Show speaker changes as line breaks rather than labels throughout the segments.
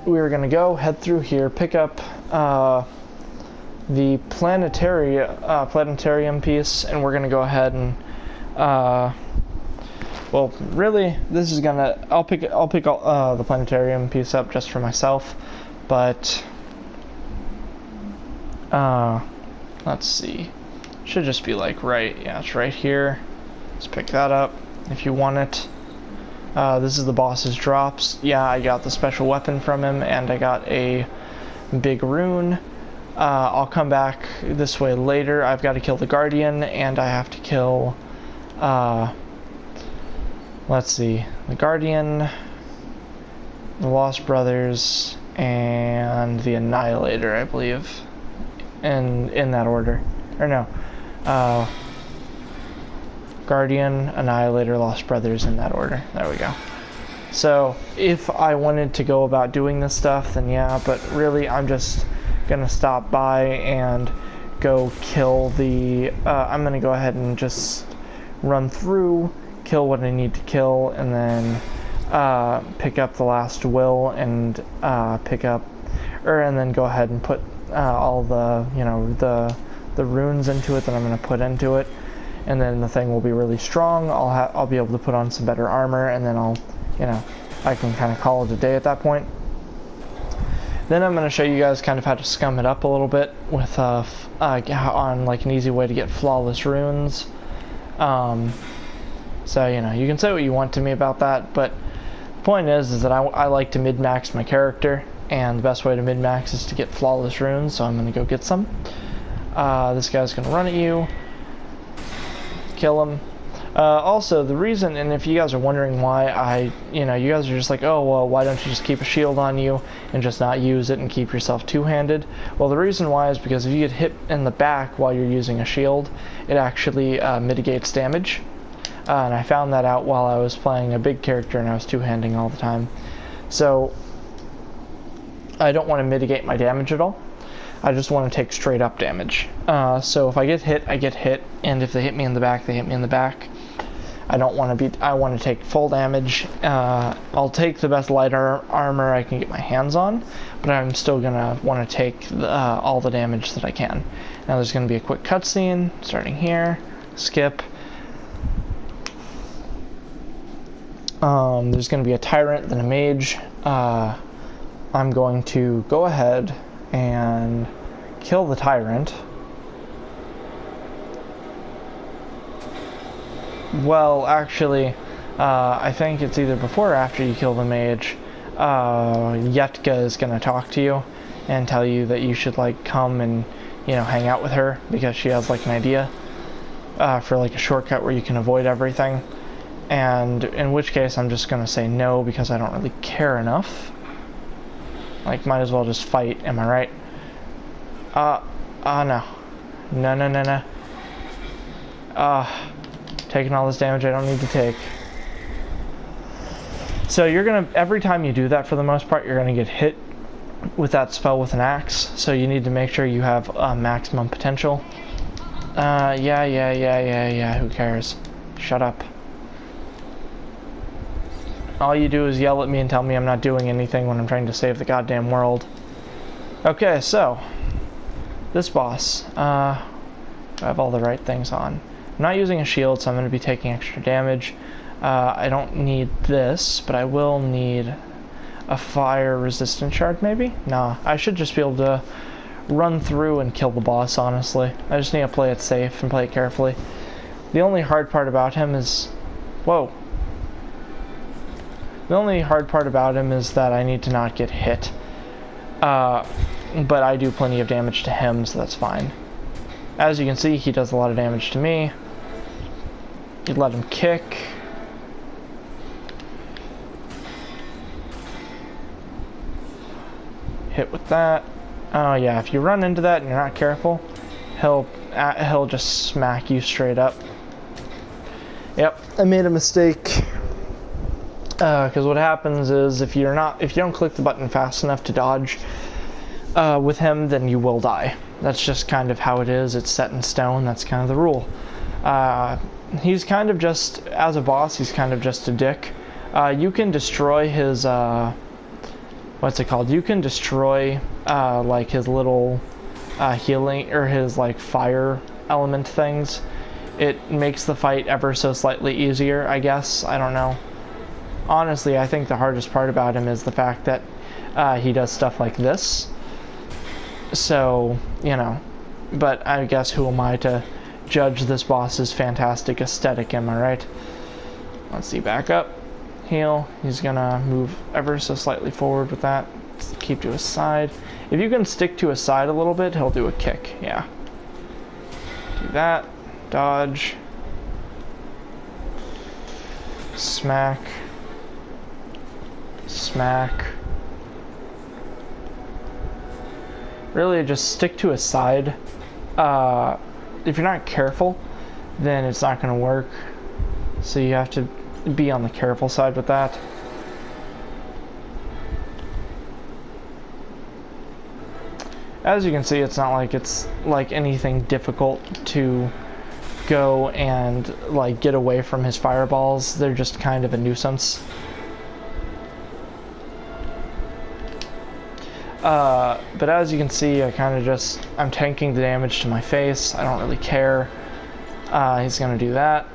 we're gonna go head through here, pick up the planetarium piece, and we're gonna go ahead and well, really, this is gonna I'll pick the planetarium piece up just for myself, but let's see, should just be like yeah, it's right here. Let's pick that up if you want it. This is the boss's drops. Yeah, I got the special weapon from him, and I got a big rune. I'll come back this way later. I've got to kill the Guardian, and I have to kill, let's see, the Guardian, the Lost Brothers, and the Annihilator, I believe, in that order. Or no, Guardian, Annihilator, Lost Brothers, in that order. There we go. So if I wanted to go about doing this stuff, then yeah, but really I'm just gonna stop by and go kill the I'm gonna go ahead and just run through, kill what I need to kill, and then pick up the last will and and then go ahead and put all the, you know, the runes into it that I'm gonna put into it, and then the thing will be really strong. I'll be able to put on some better armor, and then I'll, you know, I can kind of call it a day at that point. Then I'm going to show you guys kind of how to scum it up a little bit with on like an easy way to get flawless runes. So, you know, you can say what you want to me about that, but the point is that I like to mid-max my character, and the best way to mid-max is to get flawless runes, so I'm going to go get some. This guy's going to run at you, kill him. Also, the reason, and if you guys are wondering why you guys are just like, oh, well, why don't you just keep a shield on you and just not use it and keep yourself two-handed? Well, the reason why is because if you get hit in the back while you're using a shield, it actually mitigates damage. And I found that out while I was playing a big character and I was two-handing all the time. So, I don't want to mitigate my damage at all. I just want to take straight up damage. So if I get hit, I get hit, and if they hit me in the back, they hit me in the back. I want to take full damage. I'll take the best light armor I can get my hands on, but I'm still gonna want to take all the damage that I can. Now there's gonna be a quick cutscene starting here. Skip. There's gonna be a tyrant, then a mage. I'm going to go ahead and kill the tyrant. Well, actually, I think it's either before or after you kill the mage. Yetka is going to talk to you and tell you that you should, like, come and, you know, hang out with her because she has, like, an idea for, like, a shortcut where you can avoid everything. And in which case, I'm just going to say no because I don't really care enough. Like, might as well just fight, am I right? No. No. Taking all this damage I don't need to take. So you're gonna, every time you do that for the most part, you're gonna get hit with that spell with an axe. So you need to make sure you have maximum potential. Yeah, who cares? Shut up. All you do is yell at me and tell me I'm not doing anything when I'm trying to save the goddamn world. Okay, so this boss, I have all the right things on. I'm not using a shield, so I'm going to be taking extra damage. I don't need this, but I will need a fire resistant shard, maybe? Nah, I should just be able to run through and kill the boss, honestly. I just need to play it safe and play it carefully. The only hard part about him is... Whoa. The only hard part about him is that I need to not get hit. But I do plenty of damage to him, so that's fine. As you can see, he does a lot of damage to me. You let him kick. Hit with that. Oh yeah, if you run into that and you're not careful, he'll just smack you straight up. Yep, I made a mistake. Because what happens is if you don't click the button fast enough to dodge with him, then you will die. That's just kind of how it is. It's set in stone. That's kind of the rule. He's kind of just, as a boss, he's kind of just a dick. You can destroy his what's it called? You can destroy like his little healing or his like fire element things. It makes the fight ever so slightly easier, I guess. I don't know. Honestly, I think the hardest part about him is the fact that he does stuff like this. So, you know, but I guess who am I to judge this boss's fantastic aesthetic, am I right? Let's see, back up, heal. He's gonna move ever so slightly forward with that. Keep to his side. If you can stick to his side a little bit, he'll do a kick, yeah. Do that, dodge, smack, smack. Really just stick to his side. If you're not careful, then it's not going to work. So you have to be on the careful side with that. As you can see, it's not like it's like anything difficult to go and like get away from his fireballs. They're just kind of a nuisance. But as you can see, I'm tanking the damage to my face. I don't really care. He's gonna do that.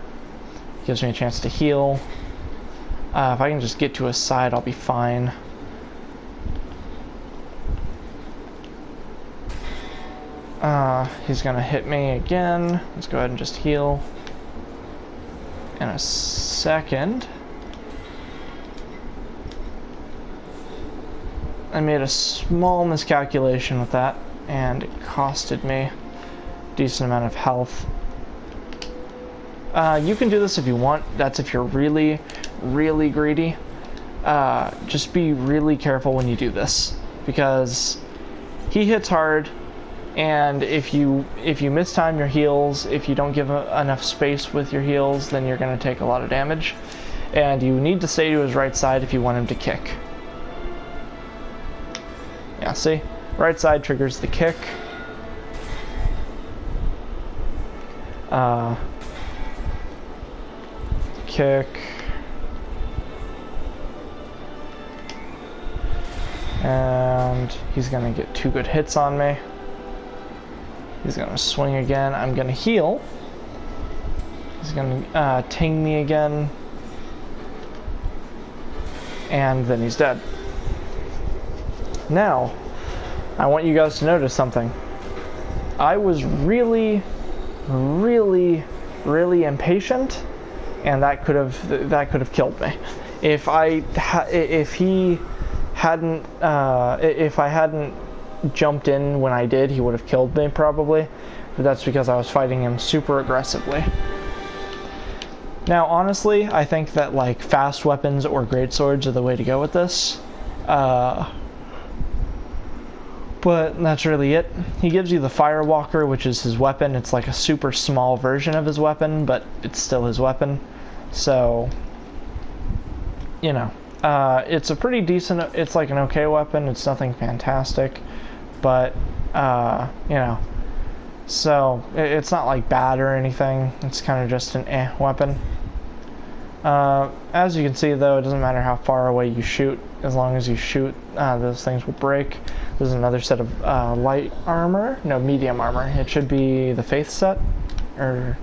Gives me a chance to heal. If I can just get to his side, I'll be fine. He's gonna hit me again. Let's go ahead and just heal. In a second. I made a small miscalculation with that, and it costed me a decent amount of health. You can do this if you want. That's if you're really, really greedy. Just be really careful when you do this, because he hits hard, and if you mistime your heals, if you don't give enough space with your heals, then you're going to take a lot of damage. And you need to stay to his right side if you want him to kick. Yeah, see? Right side triggers the kick. Kick. And he's gonna get 2 good hits on me. He's gonna swing again. I'm gonna heal. He's gonna ting me again. And then he's dead. Now, I want you guys to notice something. I was really, really, really impatient, and that could have killed me. If I hadn't jumped in when I did, he would have killed me probably. But that's because I was fighting him super aggressively. Now, honestly, I think that like fast weapons or greatswords are the way to go with this. But that's really it. He gives you the Firewalker, which is his weapon. It's like a super small version of his weapon, but it's still his weapon. So, you know, it's a pretty decent, it's like an okay weapon. It's nothing fantastic, but, you know, so it's not like bad or anything. It's kind of just an weapon. As you can see, though, it doesn't matter how far away you shoot. As long as you shoot, those things will break. There's another set of light armor. No, medium armor. It should be the Faith set or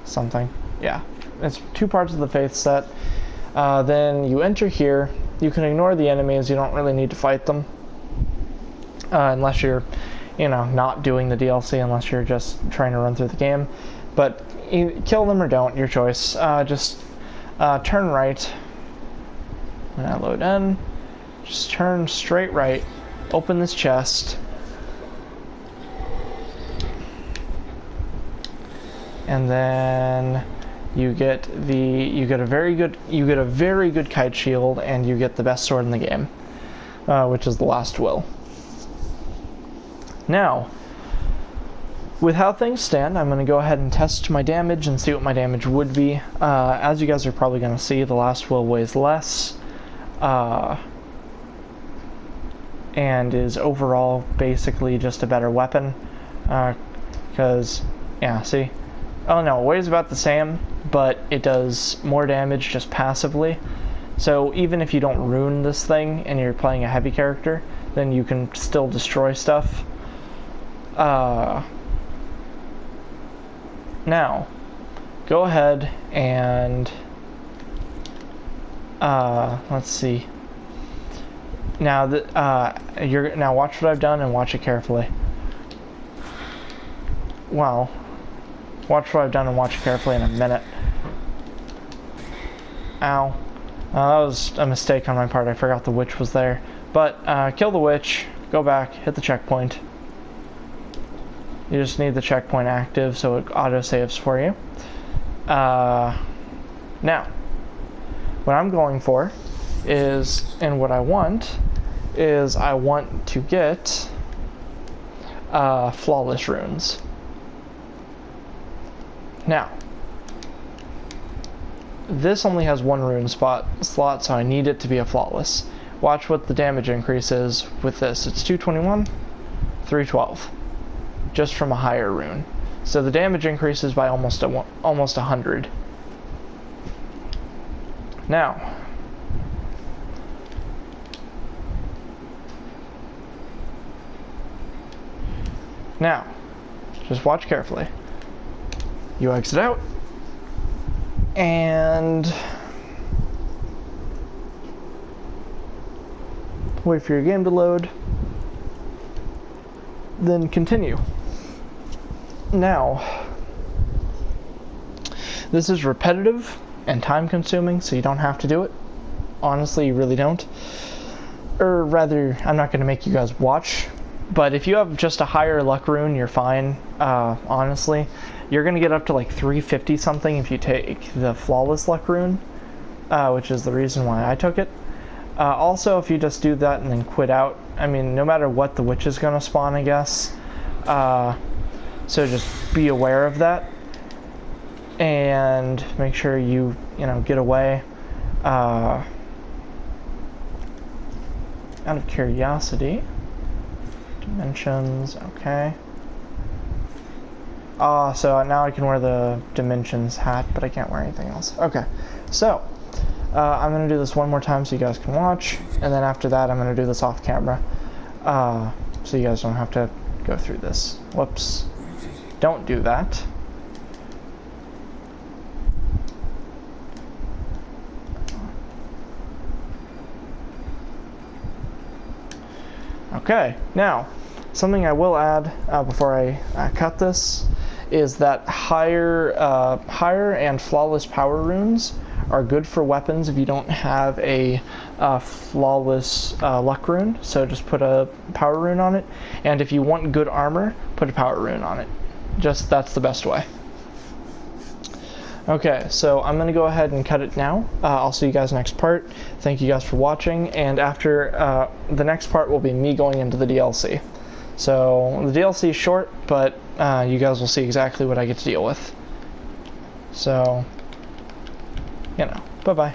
something. Yeah, it's 2 parts of the Faith set. Then you enter here. You can ignore the enemies. You don't really need to fight them unless you're, you know, not doing the DLC, unless you're just trying to run through the game. But kill them or don't, your choice. Just turn right. When I load in, just turn straight right. Open this chest, and then you get a very good kite shield, and you get the best sword in the game, which is the Last Will. Now, with how things stand, I'm going to go ahead and test my damage and see what my damage would be. As you guys are probably going to see, the Last Will weighs less. And is overall basically just a better weapon, because, yeah, see? Oh no, it weighs about the same, but it does more damage just passively. So even if you don't ruin this thing and you're playing a heavy character, then you can still destroy stuff. Now, go ahead and let's see. Now now watch what I've done and watch it carefully. Well, watch what I've done and watch it carefully in a minute. Ow. That was a mistake on my part. I forgot the witch was there. But kill the witch, go back, hit the checkpoint. You just need the checkpoint active so it auto-saves for you. Now, what I'm going for is, and what I want is I want to get flawless runes. Now, this only has one rune slot, so I need it to be a flawless. Watch what the damage increase is with this. It's 221, 312, just from a higher rune. So the damage increases by almost 100. Now, just watch carefully. You exit out, and wait for your game to load, then continue. Now, this is repetitive and time consuming, so you don't have to do it. Honestly, you really don't. Or rather, I'm not going to make you guys watch, but if you have just a higher luck rune, you're fine. Honestly, you're going to get up to like 350 something if you take the flawless luck rune, which is the reason why I took it. Also, if you just do that and then quit out, I mean, no matter what, the witch is going to spawn, I guess. So just be aware of that. And make sure you get away. Out of curiosity. Dimensions, okay. So now I can wear the Dimensions hat, but I can't wear anything else. Okay, so I'm going to do this one more time so you guys can watch, and then after that I'm going to do this off camera, so you guys don't have to go through this. Whoops. Don't do that. Okay, now, something I will add before I cut this is that higher and flawless power runes are good for weapons if you don't have a flawless luck rune, so just put a power rune on it, and if you want good armor, put a power rune on it. That's the best way. Okay, so I'm going to go ahead and cut it now. I'll see you guys next part. Thank you guys for watching, and after the next part will be me going into the DLC. So the DLC is short, but you guys will see exactly what I get to deal with. So, bye-bye.